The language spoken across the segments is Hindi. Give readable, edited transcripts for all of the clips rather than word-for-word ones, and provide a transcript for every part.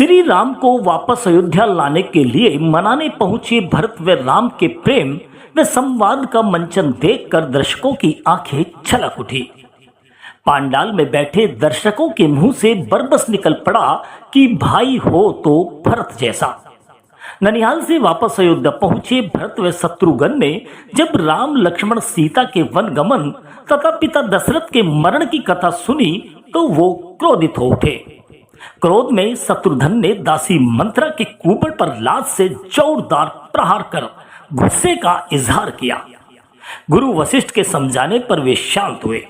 श्री राम को वापस अयोध्या लाने के लिए मनाने पहुंचे भरत व राम के प्रेम व संवाद का मंचन देखकर दर्शकों की आंखें छलक उठी। पांडाल में बैठे दर्शकों के मुंह से बरबस निकल पड़ा कि भाई हो तो भरत जैसा। ननिहाल से वापस अयोध्या पहुंचे भरत व शत्रुघ्न ने जब राम लक्ष्मण सीता के वनगमन तथा पिता दशरथ के मरण की कथा सुनी तो वो क्रोधित हो उठे। क्रोध में शत्रुघ्न ने दासी मंत्रा के कुबड़ पर लात से जोरदार प्रहार कर गुस्से का इजहार किया। गुरु वशिष्ठ के समझाने पर वे शांत हुए।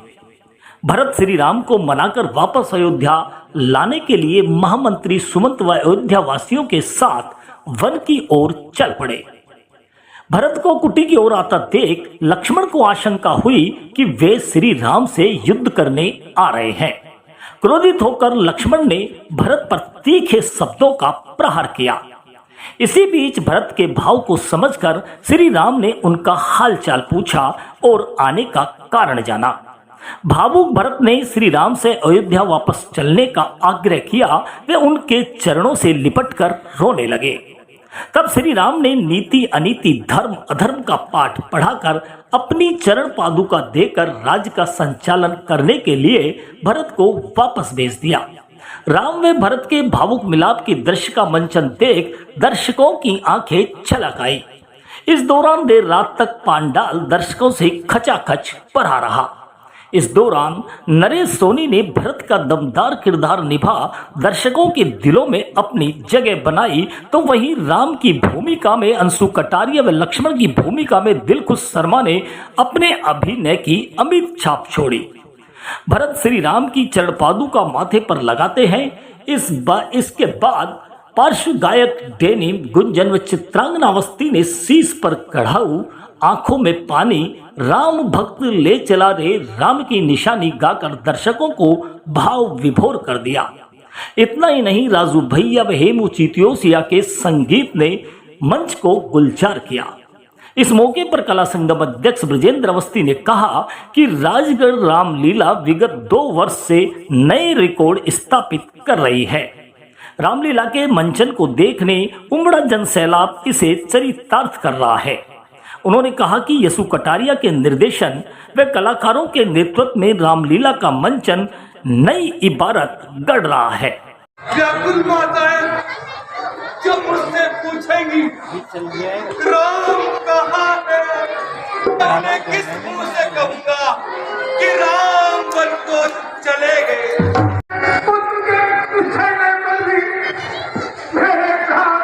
भरत श्री राम को मनाकर वापस अयोध्या लाने के लिए महामंत्री सुमंत व अयोध्या वासियों के साथ वन की ओर चल पड़े। भरत को कुटी की ओर आता देख लक्ष्मण को आशंका हुई कि वे श्री राम से युद्ध करने आ रहे हैं। क्रोधित होकर लक्ष्मण ने भरत पर तीखे शब्दों का प्रहार किया। इसी बीच भरत के भाव को समझकर श्री राम ने उनका हालचाल पूछा और आने का कारण जाना। भावुक भरत ने श्री राम से अयोध्या वापस चलने का आग्रह किया। वे उनके चरणों से लिपटकर रोने लगे। तब श्री राम ने नीति अनीति धर्म अधर्म का पाठ पढ़ाकर अपनी चरण पादुका देकर राज्य का संचालन करने के लिए भरत को वापस भेज दिया। राम व भरत के भावुक मिलाप की दृश्य का मंचन देख दर्शकों की आंखें छलक आई। इस दौरान देर रात तक पांडाल दर्शकों से खचाखच भरा रहा। इस दौरान नरेश सोनी ने भरत का दमदार किरदार निभा दर्शकों के दिलों में अपनी जगह बनाई, तो वहीं राम की भूमिका में अंशु कटारिया व लक्ष्मण की भूमिका में दिलखुश शर्मा ने अपने अभिनय की अमिट छाप छोड़ी। भरत श्री राम की चरण पादुका माथे पर लगाते हैं। इसके बाद पार्श्व गायक डेनिम गुंजन व चित्रांगना अवस्थी ने शीश पर कढ़ाऊ आंखों में पानी राम भक्त ले चला रे राम की निशानी गाकर दर्शकों को भाव विभोर कर दिया। इतना ही नहीं, राजू भैया व हेमू चितियोसिया के संगीत ने मंच को गुलजार किया। इस मौके पर कला संगम अध्यक्ष ब्रजेंद्र अवस्थी ने कहा कि राजगढ़ रामलीला विगत 2 वर्ष से नए रिकॉर्ड स्थापित कर रही है। रामलीला के मंचन को देखने उमड़ा जन सैलाब इसे चरितार्थ कर रहा है। उन्होंने कहा कि यसु कटारिया के निर्देशन व कलाकारों के नेतृत्व में रामलीला का मंचन नई इबारत गढ़ रहा है। व्याकुल माताएं जो मुझसे पूछेंगी राम कहाँ है, मैं किस मुंह से कहूँगा कि राम वन को चले गए। उनके पूछने पर भी मेरे काम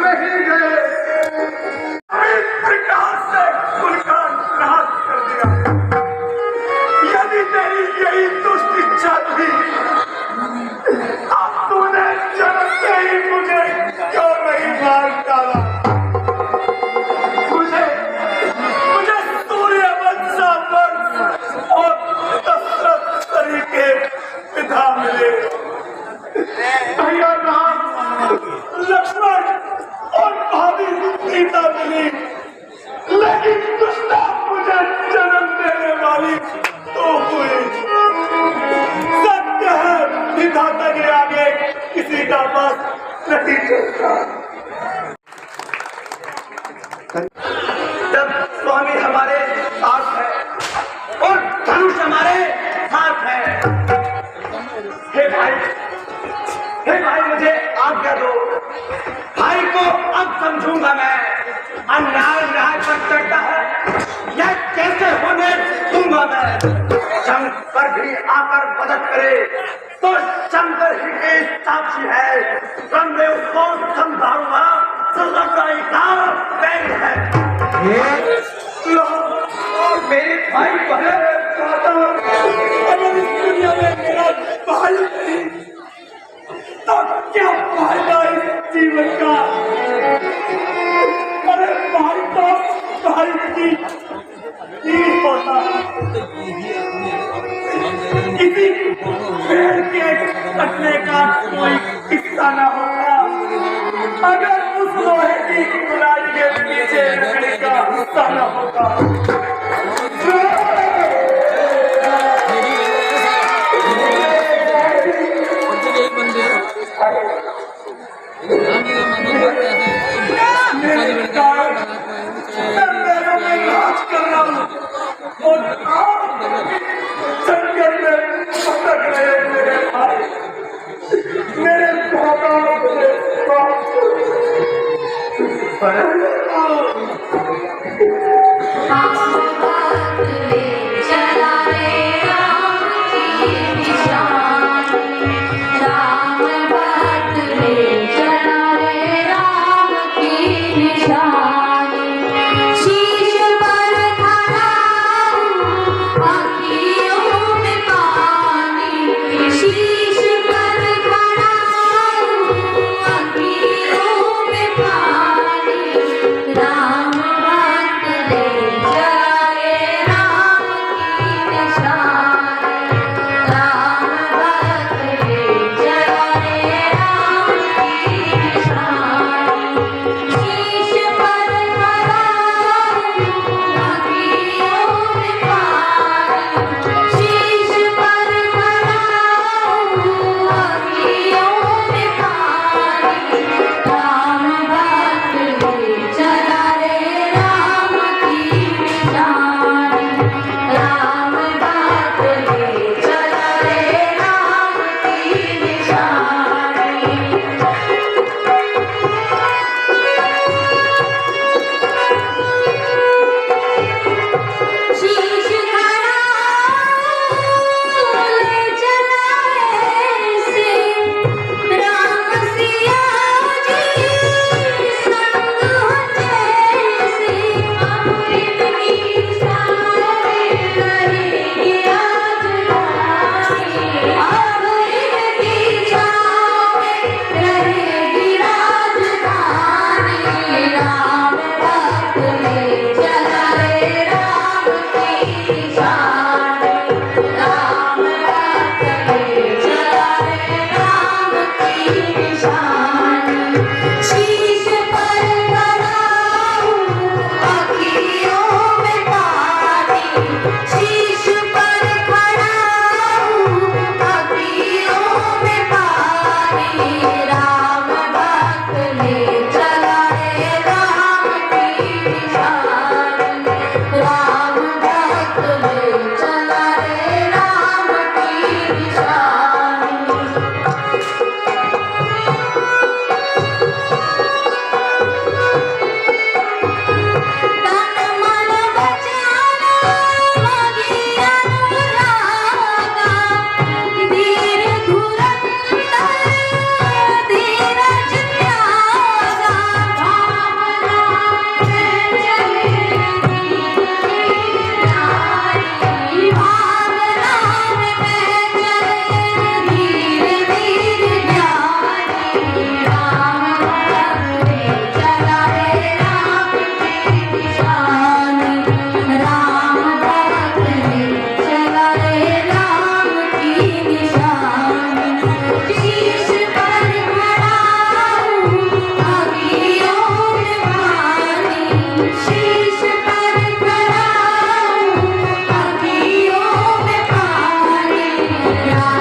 नहीं गए। इस प्रकार से उनका नाश कर दिया। यदि तेरी यही दुष्ट इच्छा थी, अब तूने जन्मते ही मुझे क्यों नहीं मार डाला। मुझे सूर्यवंशा वंश और दशरथ के पिता मिले। भैया राम लक्ष्मण और भाभी सीता मिली, लेकिन दुष्टा मुझे जन्म देने वाली तो हुई। सत्य है, विधाता के आगे किसी का बस नहीं चलता। जब स्वामी हमारे साथ है और धनुष हमारे हाथ है। हे भाई मुझे आज्ञा दो। भाई को अब समझूंगा मैं। अन्याय न्याय पर चढ़ता है, यह कैसे होने दूंगा मैं। शंकर भी आकर मदद करे तो शंकर ही के साक्षी है। मैं उसको समझाऊंगा, सुलगाई का पैर है। मेरे भाई अगर इस दुनिया में मेरा भाई नहीं तो क्या फायदा इस जीवन का। अरे भाई तो भाई की नहीं होता। किसी पेड़ के कटने का कोई किस्सा न होता अगर उस लोहे की गुलाल के पीछे लकड़ी का हिस्सा न होता।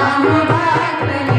राम भक्त